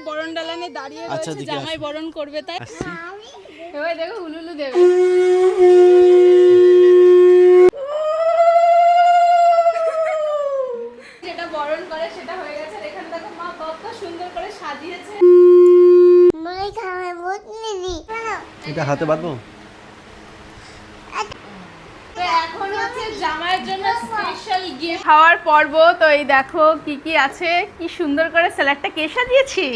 বরণ ডালানে দাঁড়িয়ে রয়েছে, জামাই বরণ করবে তাই। এবার দেখো উলুলু দেবে। যেটা বরণ করে সেটা হয়ে গেছে। এখানে দেখো মা কত সুন্দর করে সাজিয়েছে। এটা হাতে বাঁধবো। তো এখন হচ্ছে জামাইয়ের জন্য স্পেশাল গিফট খাওয়ার পর্ব। তো এই দেখো কি কি আছে, কি সুন্দর করে স্যালাডটা কে সাজিয়েছি।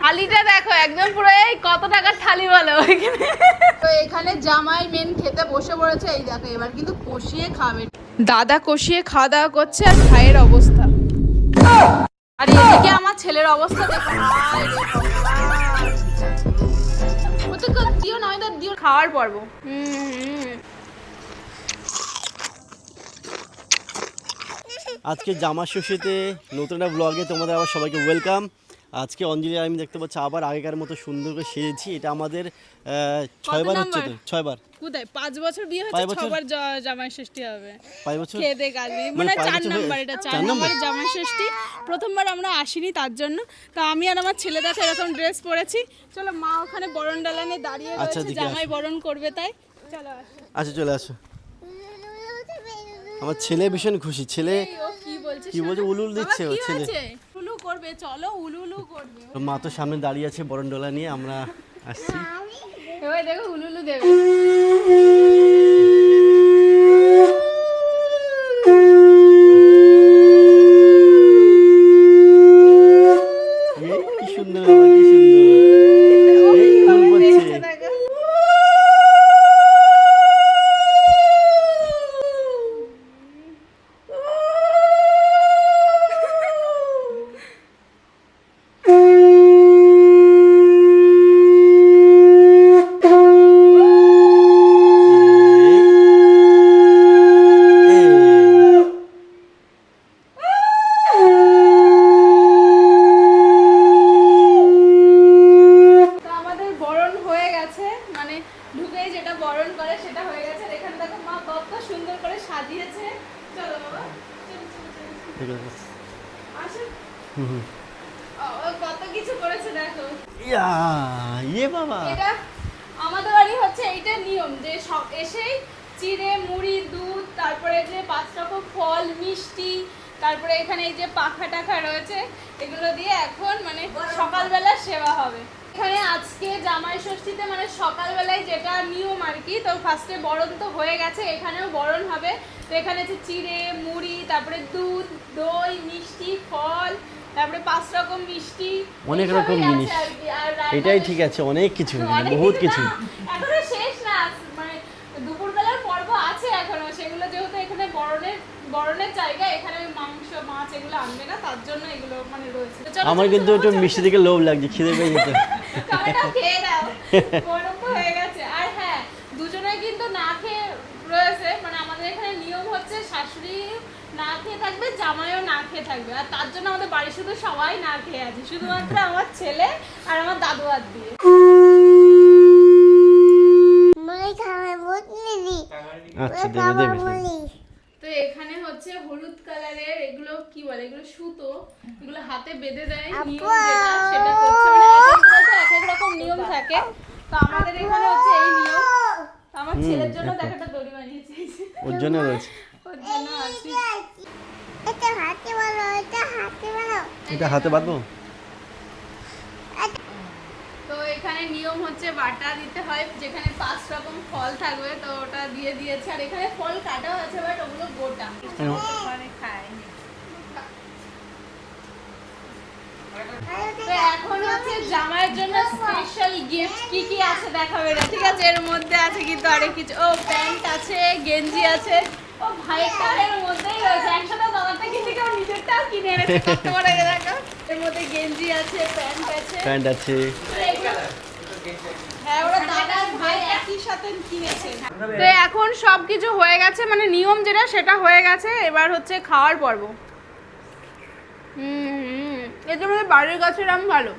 থালিটা দেখো একদম পুরো এই কত টাকার থালি বলো এখানে। তো এখানে জামাই মেন খেতে বসে পড়েছে। এই দেখো এবার কিন্তু কষিয়ে খাবে। দাদা কষিয়ে খাওয়া দাওয়া করছে আর ভাইয়ের অবস্থা। আর এদিকে আমার ছেলের অবস্থা দেখো। দিও না দিও। খাওয়ার পর্ব। আজকে জামা ষষ্ঠীতে নতুন একটা ব্লগে তোমাদের আবার সবাইকে ওয়েলকাম। আজকে অঞ্জলি আর আমি দেখতে পাচ্ছি আবার আগেকার মতো সুন্দর করে সেজেছি। এটা আমাদের 6 বার হচ্ছে তো 6 বার। কোথায় 5 বছর বিয়ে হচ্ছে, 6 বার জামাই ষষ্ঠী হবে। 5 বছর খেদে গালি মানে 4 নাম্বার, এটা 4 নাম্বারে জামাই ষষ্ঠী। প্রথমবার আমরা আসিনি তার জন্য। তো আমি আর আমার ছেলে দেখো এরকম ড্রেস পরেছি। চলো মা ওখানে বরণ ডালানে দাঁড়িয়ে রয়েছে, জামাই বরণ করবে তাই। চলো আচ্ছা চলে আসো। আমার ছেলে ভীষণ খুশি। ছেলে কি বলছে উলুল দিচ্ছে ও ছেলে। উলু করবে, চলো উলুলু করবে। মা তো সামনে দাঁড়িয়ে আছে বরণ ডালা নিয়ে, আমরা আসছি। এবার দেখো উলুলু দেবে। কি সুন্দর কি সুন্দর এই ফুল পড়ছে। কত কিছু করেছে দেখো। ইয়ে বাবা, এটা আমাদের বাড়ি হচ্ছে এইটা নিয়ম যে সব এসেই চিড়ে মুড়ি দুধ তারপরে যে 5 রকম ফল মিষ্টি তারপরে এখানে এই যে পাখা টাখা রয়েছে এগুলো দিয়ে এখন মানে সকালবেলা সেবা হবে। এখানে আজকে জামাই ষষ্ঠীতে মানে সকালবেলায় যেটা নিয়ম আর কি, তো ফার্স্টে বরণ তো হয়ে গেছে, এখানেও বরণ হবে। তো এখানে আছে চিড়ে মুড়ি তারপরে দুধ দই মিষ্টি ফল তারপরে 5 রকম মিষ্টি, অনেক রকম জিনিস। এটাই ঠিক আছে, অনেক কিছু বহুত কিছু এখনো শেষ না, মানে দুপুরবেলার পর্ব আছে এখনো, সেগুলো যেহেতু এখানে বরণের জায়গা, এখানে মাংস মাছ এগুলো আনবে না, তার জন্য এগুলো মানে রয়েছে। আমার কিন্তু একটু মিষ্টি দিকে লোভ লাগছে, খিদে পেয়ে গেছে। খাবারটা খেয়ে দাও, গরম হয়ে গেছে। আর হ্যাঁ, দুজনে কিন্তু না খেয়ে রয়েছে, মানে আমাদের এখানে নিয়ম হচ্ছে শাশুড়ি না খেয়ে থাকবে জামাইও না খেয়ে থাকবে, আর তার জন্য আমাদের বাড়ি শুধু সবাই না খেয়ে আছে, শুধুমাত্র আমার ছেলে আর আমার দাদু হাত দিয়ে। আচ্ছা দেবে দেবে। তো এখানে হচ্ছে হলুদ কালারের এগুলো কি বলে, এগুলো সুতো, এগুলো হাতে বেঁধে দেয় নিয়ম যেটা, সেটা করছে। মানে এক এক রকম নিয়ম থাকে, তো আমাদের এখানে হচ্ছে এই নিয়ম। আমার ছেলের জন্য দেখাটা দড়ি বানিয়েছে, ওর জন্য রয়েছে, ওর জন্য আছে। এটা হাতে বাঁধবো। তো এখানে নিয়ম হচ্ছে বাটা দিতে হয়, যেখানে 5 রকম ফল থাকবে, তো ওটা দিয়ে দিয়েছে। আর এখানে ফল কাটাও আছে, বাট ওগুলো গোটা মানে খায়নি। তো এখন হচ্ছে জামাইয়ের জন্য স্পেশাল গিফট কি কি আছে দেখাবে না, ঠিক আছে? এর মধ্যে আছে কিন্তু আরেক কিছু, ও প্যান্ট আছে গেঞ্জি আছে, ও ভাইটা এর মধ্যেই রয়েছে একসাথে। দাদাটা কিন্তু কেউ নিজেরটাও কিনে এনেছে, কত বড় দেখো। এর মধ্যে গেঞ্জি আছে প্যান্ট আছে। হ্যাঁ, ওরা দাদা আর ভাই একই সাথে কিনেছে। তো এখন সবকিছু হয়ে গেছে, মানে নিয়ম যেটা সেটা হয়ে গেছে, এবার হচ্ছে খাওয়ার পর্ব। এর জন্য বাড়ির গাছের আম ভালো,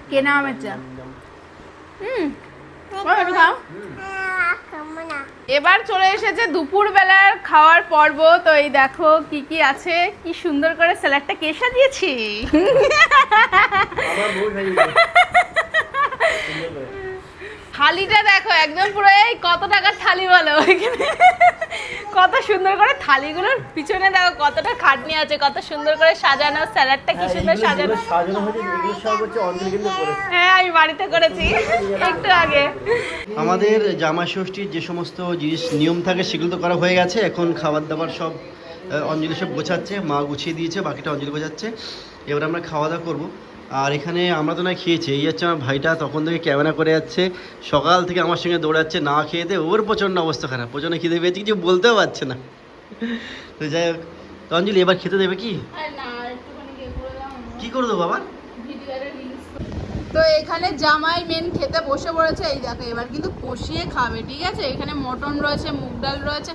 কেনা আমের চা। খাও। এবার চলে এসেছে দুপুর বেলার খাওয়ার পর্ব। তো এই দেখো কি কি আছে, কি সুন্দর করে স্যালাডটা কে সাজিয়েছি। একদম পুরো এই কত টাকার থালি বলো এখানে কত সুন্দর করে থালিগুলোর পিছনে দেখো কতটা খাটনি আছে, কত সুন্দর করে সাজানো, স্যালাডটা কি সুন্দর সাজানো। সাজানো হয়েছে, এগুলো সব হচ্ছে অঞ্জলি কিন্তু করেছে। হ্যাঁ আমি বাড়িতে করেছি একটু আগে। আমাদের জামাই ষষ্ঠীর যে সমস্ত জিনিস নিয়ম থাকে সেগুলো তো করা হয়ে গেছে। এখন খাবার দাবার সব অঞ্জলি সব গোছাচ্ছে, মা গুছিয়ে দিয়েছে, বাকিটা অঞ্জলি গোছাচ্ছে। এবার আমরা খাওয়া দাওয়া করবো। আর এখানে আমরা তো না খেয়েছি, এই হচ্ছে আমার ভাইটা তখন থেকে ক্যামেরা করে যাচ্ছে, সকাল থেকে আমার সঙ্গে দৌড়াচ্ছে না খেয়ে দিয়ে। ওর প্রচণ্ড অবস্থা খারাপ, প্রচণ্ড খিদে পেয়েছে, কিছু বলতেও পারছে না। তো যাই হোক, তো অঞ্জলি এবার খেতে দেবে কি? কি করে দেবো বাবা? তো এখানে জামাই মেন খেতে বসে পড়েছে, এই দেখো এবার কিন্তু কষিয়ে খাবে, ঠিক আছে? এখানে মটন রয়েছে, মুগ ডাল রয়েছে,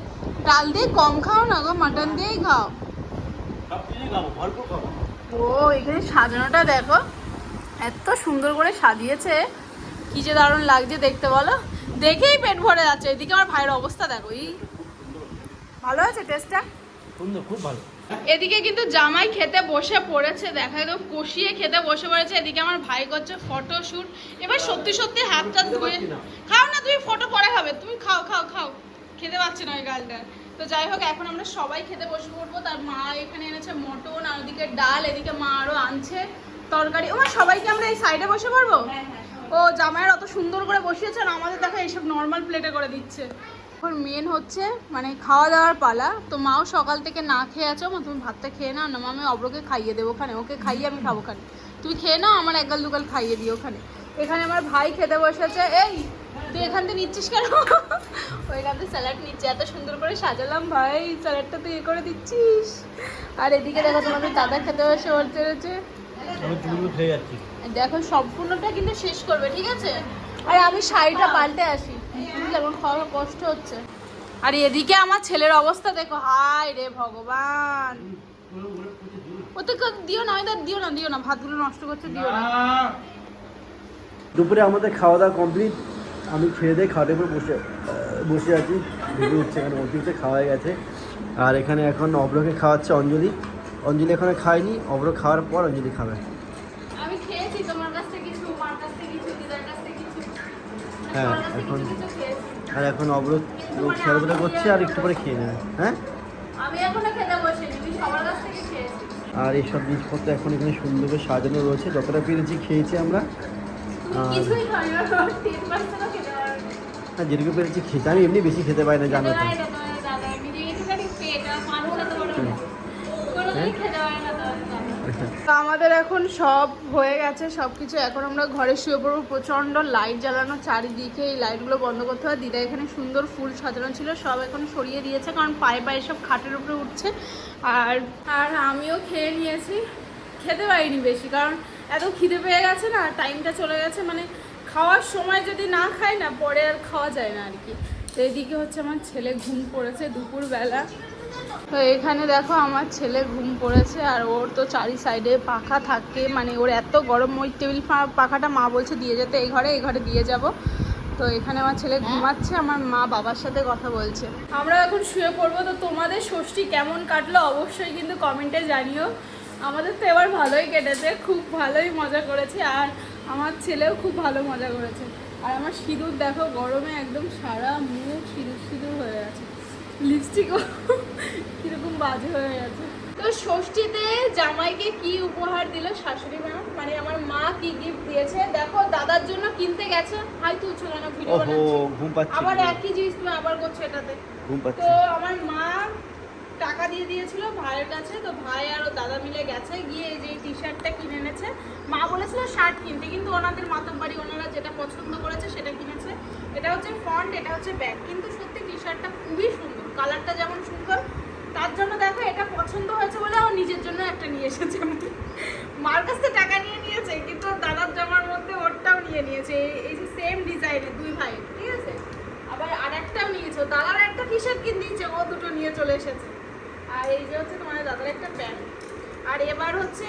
ডাল দিয়ে কম খাও না গো, মাটন দিয়েই খাও। ও এখানে সাজানোটা দেখো, এত সুন্দর করে সাজিয়েছে, কি যে দারুণ লাগছে দেখতে বলো, দেখেই পেট ভরে যাচ্ছে। এদিকে আমার ভাইয়ের অবস্থা দেখো, এই ভালো আছে টেস্টটা, সুন্দর, খুব ভালো। এদিকে কিন্তু জামাই খেতে বসে পড়েছে, দেখা একদম কষিয়ে খেতে বসে পড়েছে। এদিকে আমার ভাই করছে ফটো শুট। এবার সত্যি সত্যি হাতটা ধুয়ে খাও না, তুমি ফটো পরে খাবে, তুমি খাও খাও খাও, খেতে পাচ্ছে না ওই গালটা। তো যাই হোক, এখন আমরা সবাই খেতে বসে পড়বো। তার মা এখানে এনেছে মটন, আর ওদিকে ডাল, এদিকে মা আরো আনছে তরকারি। ও সবাইকে আমরা এই সাইডে বসে পড়বো। ও জামাইয়ের অত সুন্দর করে বসিয়েছে, আর আমাদের দেখো এইসব নর্মাল প্লেটে করে দিচ্ছে। এখন মেন হচ্ছে মানে খাওয়া দাওয়ার পালা। তো মাও সকাল থেকে না খেয়ে আছো, মা তুমি ভাতটা খেয়ে নাও না, মা আমি অব্রকে খাইয়ে দেবো ওখানে, ওকে খাইয়ে আমি খাবো ওখানে, তুমি খেয়ে নাও, আমার একগাল দুগাল খাইয়ে দিও ওখানে। এখানে আমার ভাই খেতে বসেছে। এই তুই এখান থেকে নিচ্ছিস কেন? ওইখান থেকে স্যালাড নিচ্ছে, এত সুন্দর করে সাজালাম ভাই, স্যালাডটা তুই এ করে দিচ্ছিস। আর এদিকে দেখো তোমাদের দাদা খেতে বসে রয়েছে, দেখো সম্পূর্ণটা কিন্তু শেষ করবে, ঠিক আছে? আর আমি শাড়িটা পাল্টে আসি, যেমন খাওয়ার কষ্ট হচ্ছে। আর এদিকে আমার ছেলের অবস্থা দেখো, হায় রে ভগবান, ওতে দিও না, ওইটা দিও না, দিও না, ভাতগুলো নষ্ট করছে, দিও না। দুপুরে আমাদের খাওয়া দাওয়া কমপ্লিট, আমি খেয়ে দিয়ে খাওয়ার উপর বসে আছি, ভেবে উঠছে, এখানে অতিরিক্ত খাওয়া হয়ে গেছে। আর এখানে এখন অব্রকে খাওয়াচ্ছে অঞ্জলি। অঞ্জলি এখানে খায়নি, অব্র খাওয়ার পর অঞ্জলি খাবে। আমি খেয়েছি তোমার কাছ থেকে কিছু, মার কাছ থেকে কিছু, দিদার কাছ থেকে কিছু। হ্যাঁ এখন, আর এখন অব্র খেলাধুলা করছে, আর একটু পরে খেয়ে নেবে। হ্যাঁ আমি এখনো খেতে বসিনি, আমি সবার কাছ থেকে খেয়েছি। আর এইসব জিনিসপত্র এখন এখানে সুন্দর করে সাজানো রয়েছে, যতটা পেরেছি খেয়েছি আমরা। কিছুই খাই না, 3% খেতে পারবে। হ্যাঁ যেটুকু পেরেছি খেতে, আমি এমনি বেশি খেতে পারি না, জানো তো। আমাদের এখন সব হয়ে গেছে, সব কিছু, এখন আমরা ঘরে শুয়ে পড়বো। প্রচন্ড লাইট জ্বালানো চারিদিকে, এই লাইটগুলো বন্ধ করতে হয়। দিদা এখানে সুন্দর ফুল সাজানো ছিল, সব এখন সরিয়ে দিয়েছে, কারণ পায়ে পায়ে সব খাটের উপরে উঠছে। আর আমিও খেয়ে নিয়েছি, খেতে পারিনি বেশি, কারণ এত খিদে পেয়ে গেছে না, টাইমটা চলে গেছে, মানে খাওয়ার সময় যদি না খাই না, পরে আর খাওয়া যায় না আর কি। তো এইদিকে হচ্ছে আমার ছেলে ঘুম পড়েছে দুপুরবেলা। তো এখানে দেখো আমার ছেলে ঘুম পড়েছে, আর ওর তো চারি সাইডে পাখা থাকে, মানে ওর এত গরম, ওই টেবিল পাখাটা মা বলছে দিয়ে যেতে, এই ঘরে দিয়ে যাব। তো এখানে আমার ছেলে ঘুমাচ্ছে, আমার মা বাবার সাথে কথা বলছে। আমরা এখন শুয়ে পড়বো। তো তোমাদের ষষ্ঠী কেমন কাটলো অবশ্যই কিন্তু কমেন্টে জানিও। আমাদের তো এবার ভালোই কেটেছে, খুব ভালোই মজা করেছি, আর আমার ছেলেও খুব ভালো মজা করেছে। আর আমার সিঁদুর দেখো, গরমে একদম সারা মুখ সিঁদুর হয়ে গেছে, লিপস্টিকও কিরকম বাজে হয়ে গেছে। তো ষষ্ঠীতে জামাইকে কি উপহার দিল শাশুড়ি মা, মানে আমার মা কি গিফট দিয়েছে দেখো। দাদার জন্য কিনতে গেছে, হাই তুলছো কেন, ভিডিও বানাচ্ছি, আবার একই জিনিস তুমি আবার করছো এটাতে। তো আমার মা টাকা দিয়ে দিয়েছিল ভাইয়ের কাছে, তো ভাই আর দাদা মিলে গেছে, গিয়ে এই যে টি শার্টটা কিনে এনেছে। মা বলেছিল শার্ট কিনতে, কিন্তু ওনাদের মাতব্বাড়ি, ওনারা যেটা পছন্দ করেছে সেটা কিনেছে। এটা হচ্ছে ফ্রন্ট, এটা হচ্ছে ব্যাক, কিন্তু সত্যি টি শার্টটা খুবই সুন্দর, কালারটা যেমন সুন্দর, তার জন্য দেখো এটা পছন্দ হয়েছে বলে ও নিজের জন্য একটা নিয়ে এসেছে। মার কাছ থেকে টাকা নিয়েছে, কিন্তু দাদার জামার মধ্যে ওরটাও নিয়েছে, এই যে সেম ডিজাইনের দুই ভাই, ঠিক আছে। আবার আর একটাও নিয়েছে, দাদার একটা টি শার্ট কিনে দিয়েছে, ও দুটো নিয়ে চলে এসেছে। আর এই যে হচ্ছে তোমার দাদার একটা প্যান্ট। আর এবার হচ্ছে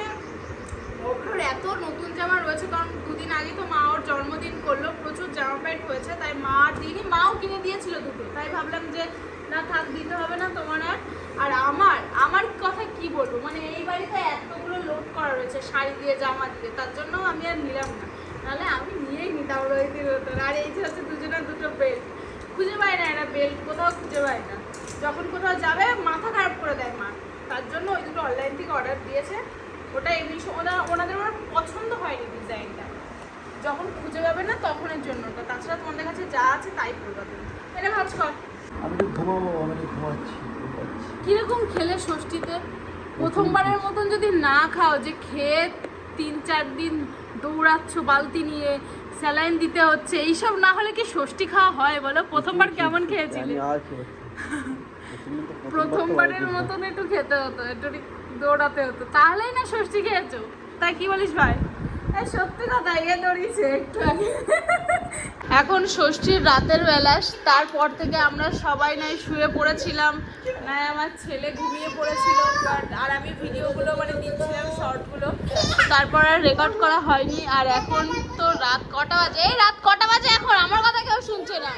ওর এত নতুন জামা রয়েছে, কারণ দুদিন আগে তো মা ওর জন্মদিন করলো, প্রচুর জামা প্যান্ট হয়েছে, তাই মার দিনই মাও কিনে দিয়েছিল দুটো, তাই ভাবলাম যে না থাক, দিতে হবে না তোমার। আর আমার কথা কি বলবো, মানে এই বাড়িতে এতগুলো লোড করা রয়েছে শাড়ি দিয়ে জামা দিয়ে, তার জন্য আমি আর নিলাম না। তাহলে আমি নিয়েই নিতাম রোহিতের মতন। আর এই যে হচ্ছে দুজনের দুটো বেল্ট, খুঁজে পায় না এরা বেল্ট, কোথাও খুঁজে পায় না। যখন কোথাও যাবে মাথা খারাপ করে দেয় মা, তার জন্য ওই দুটো অনলাইন থেকে অর্ডার দিয়েছে। ওটা এমনি ওনাদের ওনার পছন্দ হয়নি ডিজাইনটা, যখন খুঁজে পাবে না তখনের জন্য ওটা। তাছাড়া তোমাদের কাছে যা আছে তাই করবা তুমি। এটা ভাবছ কর আমি তো ঘুমাবো, আমি ঘুমাচ্ছি। কিরকম খেলে ষষ্ঠীতে? প্রথমবারের মতন যদি না খাও, যে খেয়ে 3-4 দিন দৌড়াচ্ছ বালতি নিয়ে, স্যালাইন দিতে হচ্ছে, এইসব না হলে কি ষষ্ঠী খাওয়া হয় বলো? প্রথমবার কেমন খেয়েছিলে? প্রথমবারের মতন একটু খেতে হতো, একটু দৌড়াতে হতো, তাহলেই না ষষ্ঠী খেয়েছো। তাই কি বলিস ভাই? সত্যি কথা, এ দৌড়িয়েছে একটু আগে। এখন ষষ্ঠীর রাতের বেলা, তারপর থেকে আমরা সবাই নাই শুয়ে পড়েছিলাম, নাই আমার ছেলে ঘুমিয়ে পড়েছিল, আর আমি ভিডিওগুলো মানে দিচ্ছিলাম শর্টগুলো, তারপর আর রেকর্ড করা হয়নি। আর এখন তো রাত কটা বাজে? এই রাত কটা বাজে এখন? আমার কথা কেউ শুনছে না।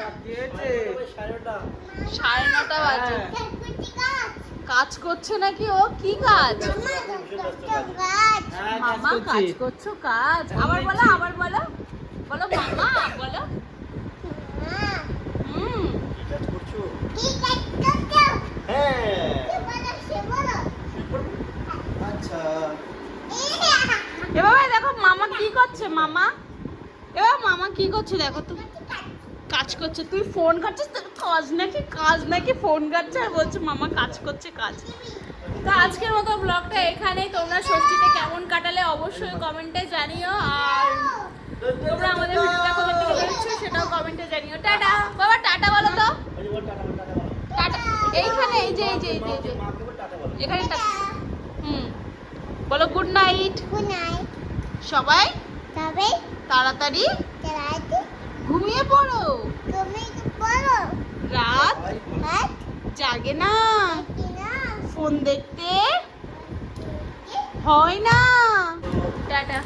9:30 বাজে। কাজ করছে নাকি ও? কি কাজ? মামা কাজ করছো? কাজ আবার বলো, আবার বলো, বলো মামা, বলো। এবার দেখো মামা কি করছে। মামা এবার মামা কি করছে দেখো তো, কাজ করছে। তুই ফোন ঘাটছিস? কাজ নাকি, কাজ নাকি, ফোন ঘাটছে আর বলছে মামা কাজ করছে, কাজ। তো আজকের মতো ব্লগটা এখানেই। তোমরা ষষ্ঠীতে কেমন কাটালে অবশ্যই কমেন্টে জানিও, আর তোমরা আমাদের ভিডিওটা কোথা থেকে দেখছো সেটাও কমেন্টে জানিও। টাটা বাবা, টাটা বলো তো। টাটা এইখানে, এই যে এই যে এই যে এই যে এখানে টাটা। বলো গুড নাইট। গুড নাইট সবাই তবে তাড়াতাড়ি রাতে ঘুমিয়ে পড়ো। তুমি পড়ো রাত রাত জাগে না, কিনা ফোন দেখতে হয় না। টাটা।